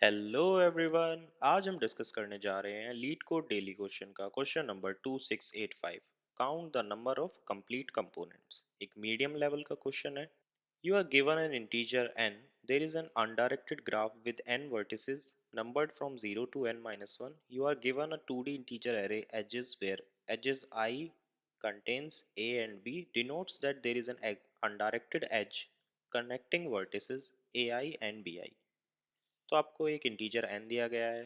Hello everyone. आज हम discuss करने जा रहे हैं लीड कोड डेली क्वेश्चन का question number 2685। Count the number of complete components. एक मीडियम लेवल का क्वेश्चन है। You are given an integer n, there is an undirected graph with n vertices numbered from 0 to n minus 1. You are given a 2D integer array edges where edges I contains a and b denotes that there is an undirected edge connecting vertices ai and bi. तो आपको एक integer n दिया गया है,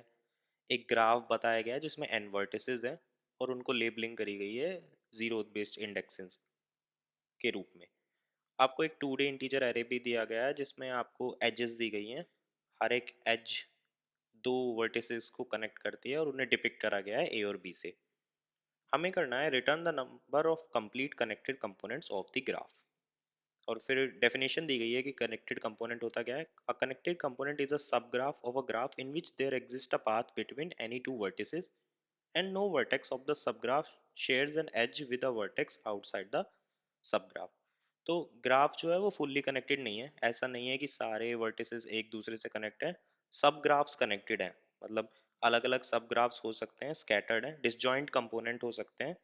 एक graph बताया गया है जिसमें n वर्टिसेस हैं और उनको लेबलिंग करी गई है जीरो बेस्ड इंडेक्सेस के रूप में। आपको एक 2D इंटीजर एरे भी दिया गया है जिसमें आपको एजेस दी गई हैं। हर एक एज दो वर्टिसेस को कनेक्ट करती है और उन्हें डिपिक्ट करा गया है ए और बी से। हमें करना है return the number of complete connected components of the graph. और फिर डेफिनेशन दी गई है कि कनेक्टेड कंपोनेंट होता क्या है। A connected component is a subgraph of a graph in which there exist a path between any two vertices and no vertex of the subgraph shares an edge with a vertex outside the subgraph। तो graph जो है वो fully connected नहीं है। ऐसा नहीं है कि सारे वर्टिसेस एक दूसरे से कनेक्ट है। सब ग्राफ्स कनेक्टेड हैं, मतलब अलग अलग सब ग्राफ्स हो सकते हैं, स्कैटर्ड हैं, डिसजॉइंट कंपोनेंट हो सकते हैं।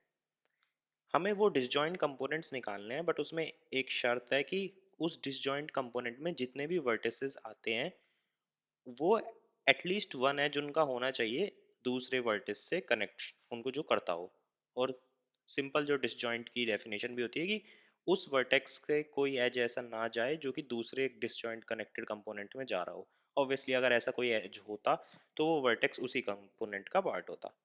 हमें वो डिसजॉइंट कंपोनेंट्स निकालने हैं, बट उसमें एक शर्त है कि उस डिसजॉइंट कंपोनेंट में जितने भी वर्टिसेस आते हैं वो एटलीस्ट वन एज उनका होना चाहिए दूसरे वर्टिस से कनेक्ट, उनको जो करता हो। और सिंपल जो डिसजॉइंट की डेफिनेशन भी होती है कि उस वर्टेक्स के कोई एज ऐसा ना जाए जो कि दूसरे डिसजॉइंट कनेक्टेड कंपोनेंट में जा रहा हो। ऑब्वियसली अगर ऐसा कोई एज होता तो वो वर्टेक्स उसी कंपोनेंट का पार्ट होता।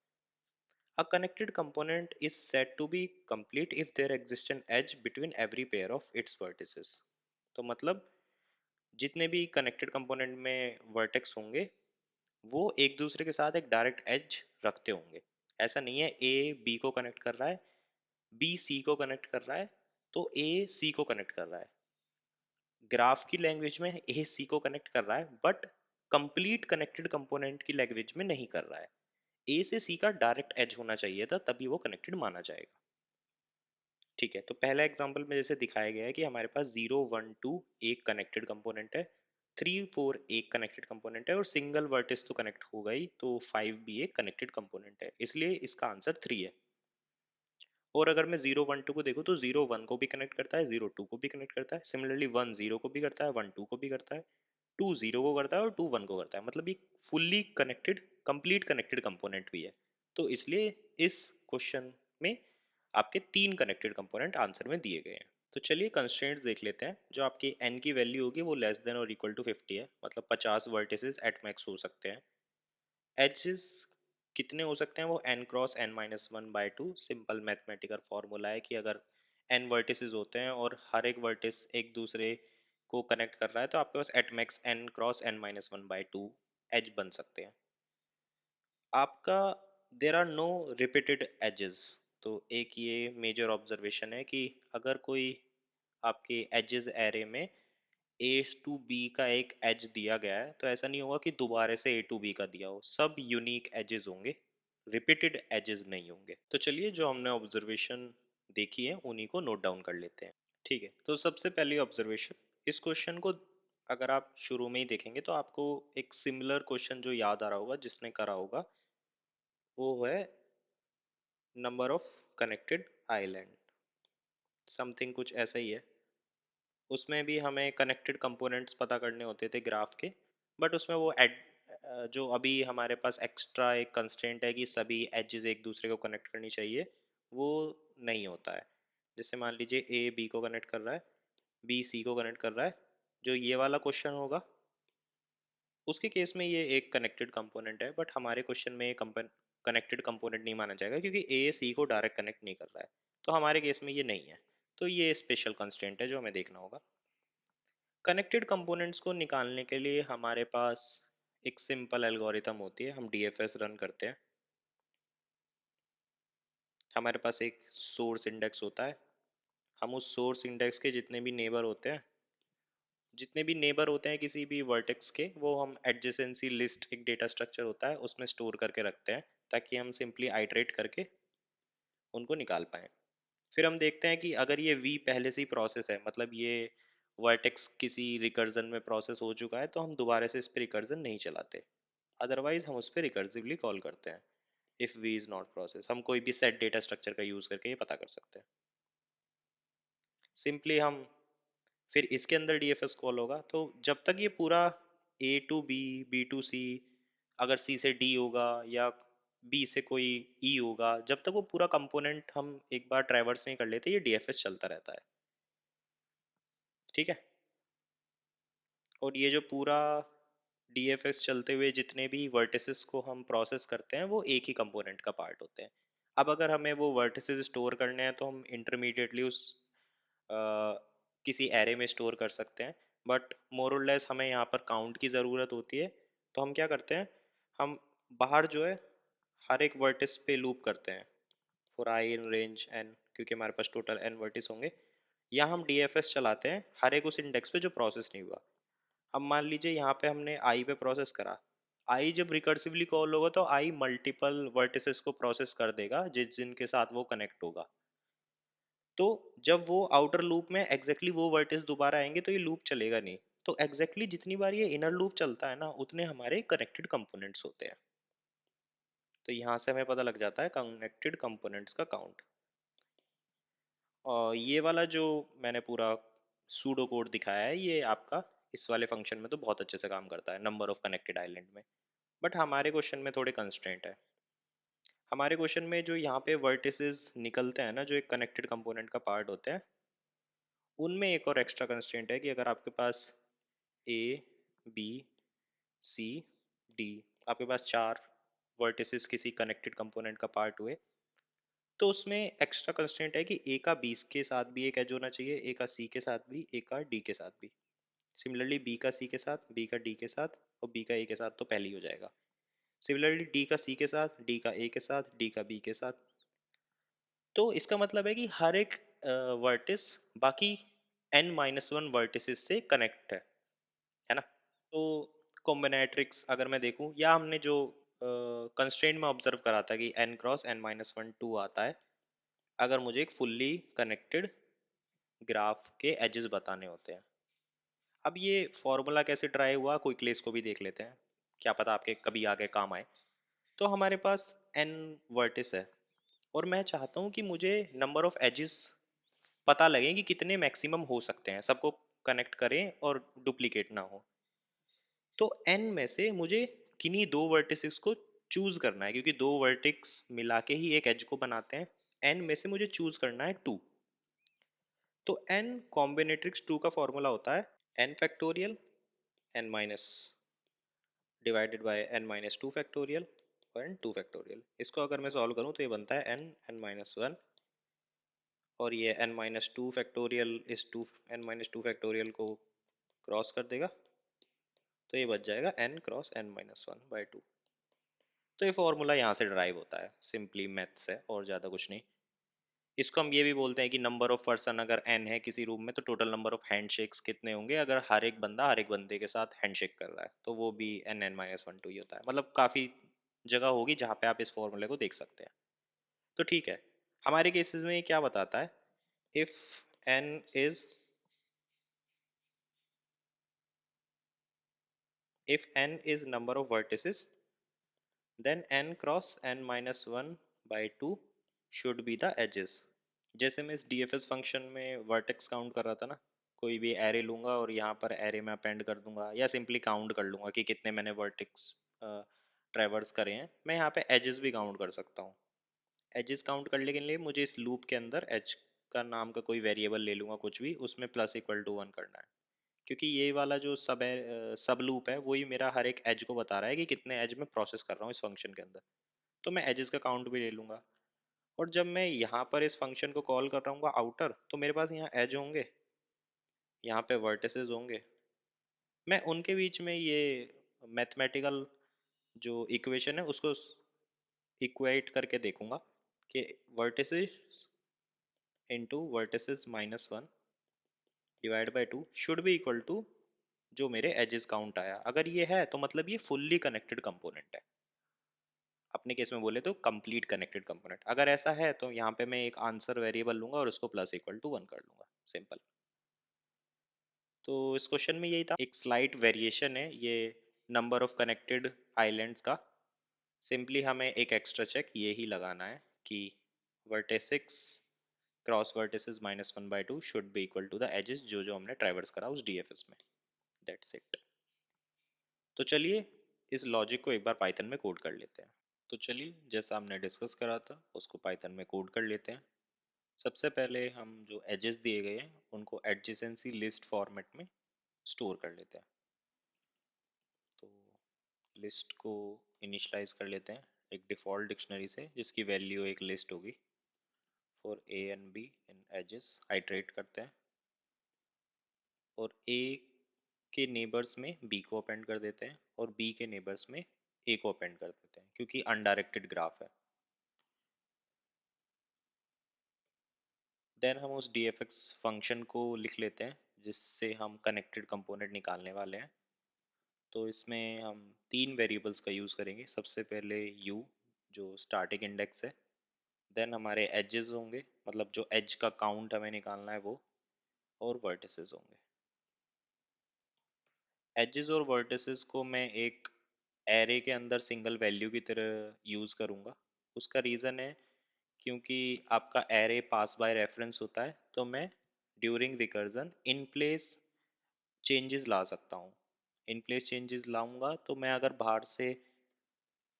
A connected component is said to be complete if there exists an edge between every pair of its vertices। तो मतलब जितने भी कनेक्टेड कंपोनेंट में वर्टेक्स होंगे वो एक दूसरे के साथ एक डायरेक्ट एज रखते होंगे। ऐसा नहीं है ए बी को कनेक्ट कर रहा है, बी सी को कनेक्ट कर रहा है, तो ए सी को कनेक्ट कर रहा है। ग्राफ की लैंग्वेज में ए सी को कनेक्ट कर रहा है, बट कंप्लीट कनेक्टेड कंपोनेंट की लैंग्वेज में नहीं कर रहा है। ए से सी का डायरेक्ट एज होना चाहिए था, तभी वो कनेक्टेड माना जाएगा। ठीक है, तो पहला एग्जांपल में जैसे दिखाया गया है कि हमारे पास 0 1 2 एक कनेक्टेड कंपोनेंट है, 3 4 एक कनेक्टेड कंपोनेंट है और सिंगल वर्टिस तो कनेक्ट हो गई, तो 5 भी एक कनेक्टेड कंपोनेंट है, इसलिए इसका आंसर 3 है। और अगर मैं 0 1 2 को देखूँ तो 0 1 को भी कनेक्ट करता है, 0 2 को भी कनेक्ट करता है, सिमिलरली 1 0 को भी करता है, 1 2 को भी करता है, 2 0 को करता है और 2 1 को करता है। मतलब ये fully connected complete connected component भी है। तो इसलिए इस क्वेश्चन में आपके 3 कनेक्टेड कंपोनेंट आंसर में दिए गए हैं। तो चलिए कंस्ट्रेंट्स देख लेते हैं। जो आपकी n की वैल्यू होगी वो लेस देन और इक्वल टू 50 है, मतलब 50 वर्टिसेस एट मैक्स हो सकते हैं। एजेस कितने हो सकते हैं, वो n cross n minus one by to. Simple mathematical formula है कि अगर n वर्टिसेस होते हैं और हर एक वर्टिस एक दूसरे को कनेक्ट कर रहा है तो आपके पास at max n cross n minus one by two edges बन सकते हैं। आपका there are no repeated edges. तो एक ये मेजर ऑब्जर्वेशन है कि अगर कोई आपके एजेस एरे में ए टू बी का एक एज दिया गया है तो ऐसा नहीं होगा कि दोबारा से ए टू बी का दिया हो, सब यूनिक एजेस होंगे, रिपीटेड एजेस नहीं होंगे। तो चलिए जो हमने ऑब्जर्वेशन देखी है उन्हीं को नोट डाउन कर लेते हैं। ठीक है, तो सबसे पहली ऑब्जर्वेशन, इस क्वेश्चन को अगर आप शुरू में ही देखेंगे तो आपको एक सिमिलर क्वेश्चन जो याद आ रहा होगा जिसने करा होगा, वो है number of connected island. Something कुछ ऐसा ही है। उसमें भी हमें कनेक्टेड कंपोनेंट्स पता करने होते थे ग्राफ के, बट उसमें वो एड जो अभी हमारे पास एक्स्ट्रा एक कंस्ट्रेंट है कि सभी एजेस एक दूसरे को कनेक्ट करनी चाहिए, वो नहीं होता है। जैसे मान लीजिए ए बी को कनेक्ट कर रहा है, बी सी को कनेक्ट कर रहा है, जो ये वाला क्वेश्चन होगा उसके केस में ये एक कनेक्टेड कंपोनेंट है, बट हमारे क्वेश्चन में ये कनेक्टेड कंपोनेंट नहीं माना जाएगा क्योंकि ए सी को डायरेक्ट कनेक्ट नहीं कर रहा है। तो हमारे केस में ये नहीं है। तो ये स्पेशल कंस्ट्रेंट है जो हमें देखना होगा। कनेक्टेड कंपोनेंट्स को निकालने के लिए हमारे पास एक सिंपल एल्गोरिथम होती है। हम डीएफएस रन करते हैं। हमारे पास एक सोर्स इंडेक्स होता है। हम उस सोर्स इंडेक्स के जितने भी नेबर होते हैं किसी भी वर्टेक्स के, वो हम एडजेसेंसी लिस्ट, एक डेटा स्ट्रक्चर होता है उसमें स्टोर करके रखते हैं ताकि हम सिंपली आइटरेट करके उनको निकाल पाएं। फिर हम देखते हैं कि अगर ये वी पहले से ही प्रोसेस है, मतलब ये वर्टेक्स किसी रिकर्जन में प्रोसेस हो चुका है, तो हम दोबारा से इस पर रिकर्जन नहीं चलाते। अदरवाइज हम उस पर रिकर्सिवली कॉल करते हैं। If we is not process, हम कोई भी सेट डेटा स्ट्रक्चर का यूज करके ये पता कर सकते हैं। सिंपली हम फिर इसके अंदर डीएफएस कॉल होगा, तो जब तक ये पूरा ए टू बी, बी टू सी, अगर सी से डी होगा या बी से कोई ई होगा, जब तक वो पूरा कंपोनेंट हम एक बार ट्रैवर्स नहीं कर लेते, ये डीएफएस चलता रहता है। ठीक है। और ये जो पूरा डीएफएस चलते हुए जितने भी वर्टिसेस को हम प्रोसेस करते हैं वो एक ही कंपोनेंट का पार्ट होते हैं। अब अगर हमें वो वर्टिसेस स्टोर करने हैं तो हम इंटरमीडिएटली उस अ, किसी एरे में स्टोर कर सकते हैं। बट मोर और लेस हमें यहाँ पर काउंट की ज़रूरत होती है। तो हम क्या करते हैं, हम बाहर जो है हर एक वर्टिस पे लूप करते हैं for i in range n, क्योंकि हमारे पास टोटल एन वर्टिस होंगे। या हम डीएफएस चलाते हैं हर एक उस इंडेक्स पे जो प्रोसेस नहीं हुआ। अब मान लीजिए यहाँ पे हमने आई पे प्रोसेस करा, आई जब रिकर्सिवली कॉल होगा तो आई मल्टीपल वर्टिसेस को प्रोसेस कर देगा जिनके साथ वो कनेक्ट होगा। तो जब वो आउटर लूप में एग्जैक्टली वो वर्टिस दोबारा आएंगे तो ये लूप चलेगा नहीं। तो एग्जैक्टली जितनी बार ये इनर लूप चलता है ना, उतने हमारे कनेक्टेड कंपोनेंट्स होते हैं। तो यहाँ से हमें पता लग जाता है कनेक्टेड कंपोनेंट्स का काउंट। और ये वाला जो मैंने पूरा सूडो कोड दिखाया है, ये आपका इस वाले फंक्शन में तो बहुत अच्छे से काम करता है नंबर ऑफ कनेक्टेड आइलैंड में। बट हमारे क्वेश्चन में थोड़े कंस्ट्रेंट है। हमारे क्वेश्चन में जो यहाँ पे वर्टिसेस निकलते हैं ना, जो एक कनेक्टेड कंपोनेंट का पार्ट होते हैं, उनमें एक और एक्स्ट्रा कंस्ट्रेंट है कि अगर आपके पास ए, बी, सी, डी, आपके पास चार वर्टिसेस किसी कनेक्टेड कंपोनेंट का पार्ट हुए, तो उसमें एक्स्ट्रा कंस्ट्रेंट है कि ए का बी के साथ भी एक एज होना चाहिए, ए का सी के साथ भी, ए का डी के साथ भी। सिमिलरली बी का सी के साथ, बी का डी के साथ और बी का ए के साथ तो पहले ही हो जाएगा। सिमिलरली डी का सी के साथ, डी का ए के साथ, डी का बी के साथ। तो इसका मतलब है कि हर एक वर्टिस बाकी n माइनस वन वर्टिसेस से कनेक्ट है ना। तो कॉम्बिनेट्रिक्स अगर मैं देखूं, या हमने जो कंस्ट्रेंट में ऑब्जर्व करा था कि n cross n minus one two आता है अगर मुझे एक फुल्ली कनेक्टेड ग्राफ के एजेस बताने होते हैं। अब ये फॉर्मूला कैसे ड्राइव हुआ, क्विकली इसको भी देख लेते हैं, क्या पता आपके कभी आगे काम आए। तो हमारे पास n वर्टिस है और मैं चाहता हूँ कि मुझे नंबर ऑफ एजेस पता लगे कि कितने मैक्सिमम हो सकते हैं, सबको कनेक्ट करें और डुप्लीकेट ना हो। तो n में से मुझे किन्हीं दो वर्टिसेस को चूज करना है, क्योंकि दो वर्टिक्स मिला के ही एक एज को बनाते हैं। n में से मुझे चूज करना है 2। तो n कॉम्बिनेट्रिक्स 2 का फॉर्मूला होता है n factorial n minus divided by n minus two factorial और n टू फैक्टोरियल। इसको अगर मैं सॉल्व करूँ तो ये बनता है n माइनस वन, और ये n माइनस टू फैक्टोरियल इस two n minus two factorial को क्रॉस कर देगा, तो ये बच जाएगा n cross n minus one by two. तो ये फॉर्मूला यहाँ से ड्राइव होता है, सिंपली मैथ्स है और ज़्यादा कुछ नहीं। इसको हम ये भी बोलते हैं कि नंबर ऑफ पर्सन अगर n है किसी रूम में, तो टोटल नंबर ऑफ हैंडशेक्स कितने होंगे अगर हर एक बंदा हर एक बंदे के साथ हैंडशेक कर रहा है, तो वो भी n माइनस वन टू ही होता है। मतलब काफ़ी जगह होगी जहाँ पे आप इस फॉर्मूले को देख सकते हैं। तो ठीक है, हमारे केसेस में ये क्या बताता है, if n is if n is number of vertices, then n cross n minus 1 by 2 should be the edges। जैसे मैं इस dfs फंक्शन में वर्टेक्स काउंट कर रहा था ना, कोई भी एरे लूंगा और यहाँ पर एरे में अपेंड कर दूंगा या सिंपली काउंट कर लूंगा कि कितने मैंने वर्टेक्स ट्रेवर्स करे हैं। मैं यहाँ पे एजेस भी काउंट कर सकता हूँ। एजेस काउंट करने के लिए मुझे इस लूप के अंदर एज का नाम का कोई वेरिएबल ले लूंगा कुछ भी, उसमें प्लस इक्वल टू वन करना है, क्योंकि ये वाला जो सब लूप है वही मेरा हर एक एज को बता रहा है कि कितने एज में प्रोसेस कर रहा हूँ इस फंक्शन के अंदर। तो मैं एजेस का काउंट भी ले लूंगा। और जब मैं यहाँ पर इस फंक्शन को कॉल कर रहा हूँ आउटर, तो मेरे पास यहाँ एज होंगे, यहाँ पे वर्टिसेस होंगे। मैं उनके बीच में ये मैथमेटिकल जो इक्वेशन है उसको इक्वेट करके देखूंगा कि vertices into vertices minus one divide by two should be equal to जो मेरे एजेस काउंट आया। अगर ये है तो मतलब ये फुल्ली कनेक्टेड कंपोनेंट है, अपने केस में बोले तो कंप्लीट कनेक्टेड कंपोनेंट। अगर ऐसा है तो यहाँ पे मैं एक आंसर वेरिएबल लूंगा और उसको प्लस इक्वल टू वन कर लूंगा, सिंपल। तो इस क्वेश्चन में यही था, एक स्लाइट वेरिएशन है ये नंबर ऑफ कनेक्टेड आइलैंड्स का सिंपली हमें एक एक्स्ट्रा चेक ये ही लगाना है कि vertices cross vertices -1/2 should be equal to the edges जो जो हमने ट्रैवर्स करा उस डीएफएस में। That's it. तो चलिए इस लॉजिक को एक बार पाइथन में कोड कर लेते हैं। तो चलिए जैसा हमने डिस्कस करा था उसको पाइथन में कोड कर लेते हैं। सबसे पहले हम जो एजेस दिए गए हैं उनको एडजेसेंसी लिस्ट फॉर्मेट में स्टोर कर लेते हैं। तो लिस्ट को इनिशलाइज कर लेते हैं एक डिफ़ॉल्ट डिक्शनरी से जिसकी वैल्यू एक लिस्ट होगी for a and b in edges. Iterate करते हैं और ए के नेबर्स में बी को अपेंड कर देते हैं और बी के नेबर्स में ए को अपेंड कर देते हैं क्योंकि अनडायरेक्टेड ग्राफ है। देन हम उस dfx फंक्शन को लिख लेते हैं जिससे हम कनेक्टेड कंपोनेंट निकालने वाले हैं। तो इसमें हम तीन वेरिएबल्स का यूज़ करेंगे। सबसे पहले u जो स्टार्टिंग इंडेक्स है, देन हमारे एजेस होंगे मतलब जो एज का काउंट हमें निकालना है वो, और वर्टिसेस होंगे। एजेस और वर्टिसेस को मैं एक एरे के अंदर सिंगल वैल्यू की तरह यूज़ करूँगा। उसका रीज़न है क्योंकि आपका एरे पास बाय रेफरेंस होता है तो मैं during recursion in place changes ला सकता हूँ। इन प्लेस चेंजेस लाऊंगा तो मैं अगर बाहर से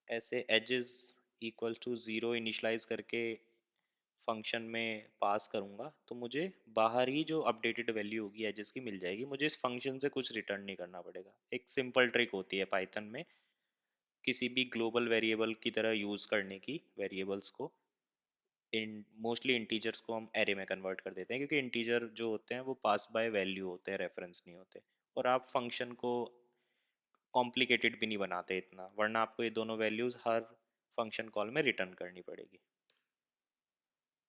ऐसे edges equal to zero initialize करके फंक्शन में पास करूंगा तो मुझे बाहर ही जो अपडेटेड वैल्यू होगी एजेस की मिल जाएगी। मुझे इस फंक्शन से कुछ रिटर्न नहीं करना पड़ेगा। एक सिंपल ट्रिक होती है पाइथन में किसी भी ग्लोबल वेरिएबल की तरह यूज़ करने की वेरिएबल्स को। इन मोस्टली इंटीजर्स को हम एरे में कन्वर्ट कर देते हैं क्योंकि इंटीजर जो होते हैं वो पास बाय वैल्यू होते हैं, रेफरेंस नहीं होते। और आप फंक्शन को कॉम्प्लिकेटेड भी नहीं बनाते इतना, वरना आपको ये दोनों वैल्यूज हर फंक्शन कॉल में रिटर्न करनी पड़ेगी।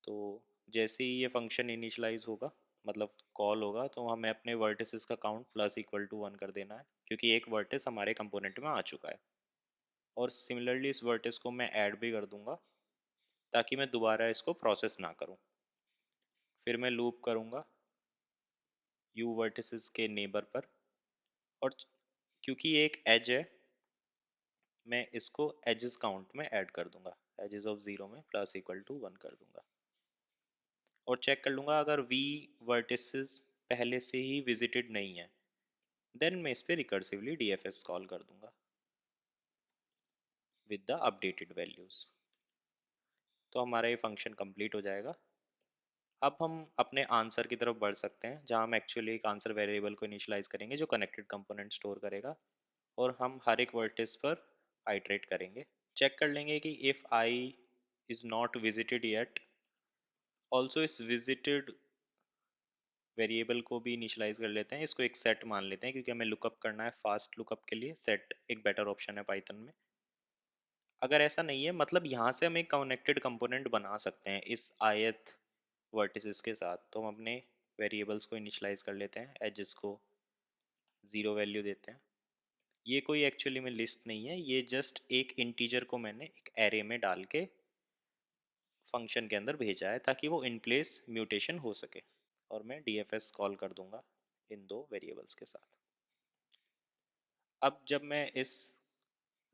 तो जैसे ही ये फंक्शन इनिशलाइज होगा मतलब कॉल होगा तो हमें अपने वर्टिसेस का काउंट प्लस इक्वल टू 1 कर देना है क्योंकि एक वर्टिस हमारे कंपोनेंट में आ चुका है। और सिमिलरली इस वर्टिस को मैं ऐड भी कर दूंगा ताकि मैं दोबारा इसको प्रोसेस ना करूं। फिर मैं लूप करूंगा यू वर्टिसेस के नेबर पर, और क्योंकि ये एक एज है मैं इसको एजेस काउंट में ऐड कर दूंगा। एजेस ऑफ जीरो में प्लस इक्वल टू 1 कर दूंगा और चेक कर लूंगा अगर वी वर्टिसेस पहले से ही विजिटेड नहीं है देन मैं इस पे रिकर्सिवली डीएफएस कॉल कर दूंगा विद द अपडेटेड वैल्यूज। तो हमारा ये फंक्शन कंप्लीट हो जाएगा। अब हम अपने आंसर की तरफ बढ़ सकते हैं जहां हम एक्चुअली एक आंसर वेरिएबल को इनिशियलाइज करेंगे जो कनेक्टेड कंपोनेंट स्टोर करेगा और हम हर एक वर्टिस पर आइट्रेट करेंगे। चेक कर लेंगे कि if I is not visited yet, also इस विजिटेड वेरिएबल को भी इनिशियलाइज कर लेते हैं। इसको एक सेट मान लेते हैं क्योंकि हमें लुकअप करना है। फास्ट लुकअप के लिए सेट एक बेटर ऑप्शन है पाइथन में। अगर ऐसा नहीं है मतलब यहाँ से हम एक कनेक्टेड कंपोनेंट बना सकते हैं इस आयत वर्टिसेस के साथ। तो हम अपने वेरिएबल्स को इनिशियलाइज कर लेते हैं, एजेस को ज़ीरो वैल्यू देते हैं। ये कोई एक्चुअली में लिस्ट नहीं है, ये जस्ट एक इंटीजर को मैंने एक एरे में डाल के फंक्शन के अंदर भेजा है ताकि वो इन प्लेस म्यूटेशन हो सके। और मैं डीएफएस कॉल कर दूंगा इन दो वेरिएबल्स के साथ। अब जब मैं इस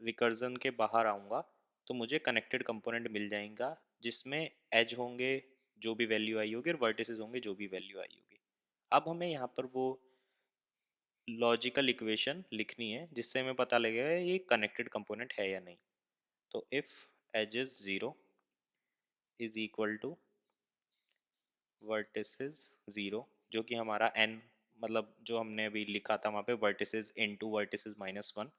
रिकर्जन के बाहर आऊँगा तो मुझे कनेक्टेड कंपोनेंट मिल जाएगा जिसमें एज होंगे जो भी वैल्यू आई होगी और वर्टिसेस होंगे जो भी वैल्यू आई होगी। अब हमें यहाँ पर वो लॉजिकल इक्वेशन लिखनी है जिससे हमें पता लगेगा ये कनेक्टेड कंपोनेंट है या नहीं। तो if edges zero is equal to vertices zero, जो कि हमारा एन मतलब जो हमने अभी लिखा था वहाँ पे vertices into vertices -1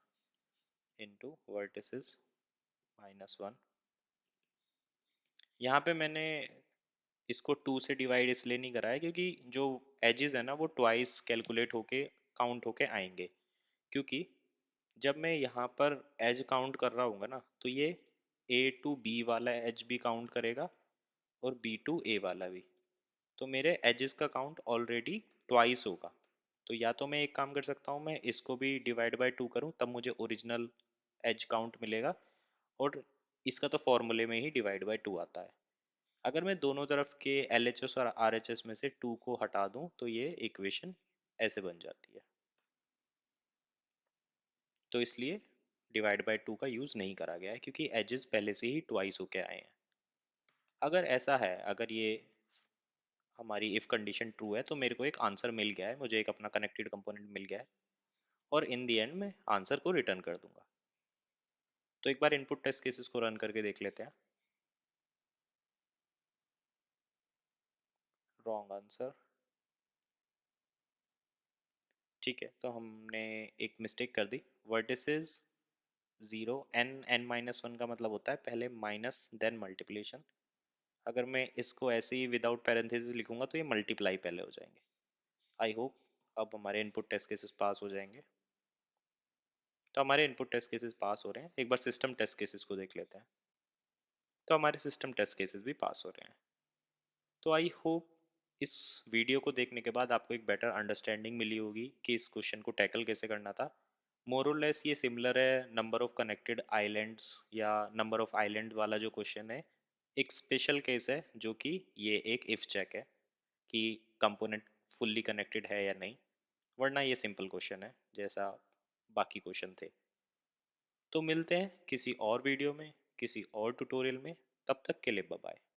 into vertices -1। यहाँ पे मैंने इसको 2 से डिवाइड इसलिए नहीं करा है क्योंकि जो एजेस है ना वो ट्वाइस कैलकुलेट होके काउंट होके आएंगे। क्योंकि जब मैं यहाँ पर एज काउंट कर रहा हूँ ना तो ये ए टू बी वाला एज भी काउंट करेगा और बी टू ए वाला भी। तो मेरे एजेस का काउंट ऑलरेडी ट्वाइस होगा। तो या तो मैं एक काम कर सकता हूँ मैं इसको भी डिवाइड बाय 2 करूँ तब मुझे ओरिजिनल एज काउंट मिलेगा। और इसका तो फॉर्मूले में ही डिवाइड बाय 2 आता है। अगर मैं दोनों तरफ के LHS और RHS में से 2 को हटा दूं तो ये इक्वेशन ऐसे बन जाती है। तो इसलिए डिवाइड बाय टू का यूज़ नहीं करा गया है, क्योंकि एजेस पहले से ही ट्वाइस होके आए हैं। अगर ऐसा है, अगर ये हमारी इफ कंडीशन ट्रू है, तो मेरे को एक आंसर मिल गया है, मुझे एक अपना कनेक्टेड कंपोनेंट मिल गया है, और इन द एंड मैं आंसर को रिटर्न कर दूंगा। तो एक बार इनपुट टेस्ट केसेस को रन करके देख लेते हैं। Wrong answer. ठीक है, तो हमने एक मिस्टेक कर दी। Vertices zero, N N minus one का मतलब होता है पहले माइनस देन मल्टीप्लिकेशन। अगर मैं इसको ऐसे ही विदाउट पैरेंथेसिस लिखूंगा तो ये मल्टीप्लाई पहले हो जाएंगे। आई होप अब हमारे इनपुट टेस्ट केसेस पास हो जाएंगे। तो हमारे इनपुट टेस्ट केसेस पास हो रहे हैं, एक बार सिस्टम टेस्ट केसेस को देख लेते हैं। तो हमारे सिस्टम टेस्ट केसेस भी पास हो रहे हैं। तो आई होप इस वीडियो को देखने के बाद आपको एक बेटर अंडरस्टैंडिंग मिली होगी कि इस क्वेश्चन को टैकल कैसे करना था। मोर और लेस ये सिमिलर है नंबर ऑफ कनेक्टेड आइलैंड्स या नंबर ऑफ आइलैंड वाला जो क्वेश्चन है। एक स्पेशल केस है जो कि ये एक इफ चेक है कि कंपोनेंट फुल्ली कनेक्टेड है या नहीं, वरना ये सिंपल क्वेश्चन है जैसा बाकी क्वेश्चन थे। तो मिलते हैं किसी और वीडियो में, किसी और ट्यूटोरियल में। तब तक के लिए बाय बाय।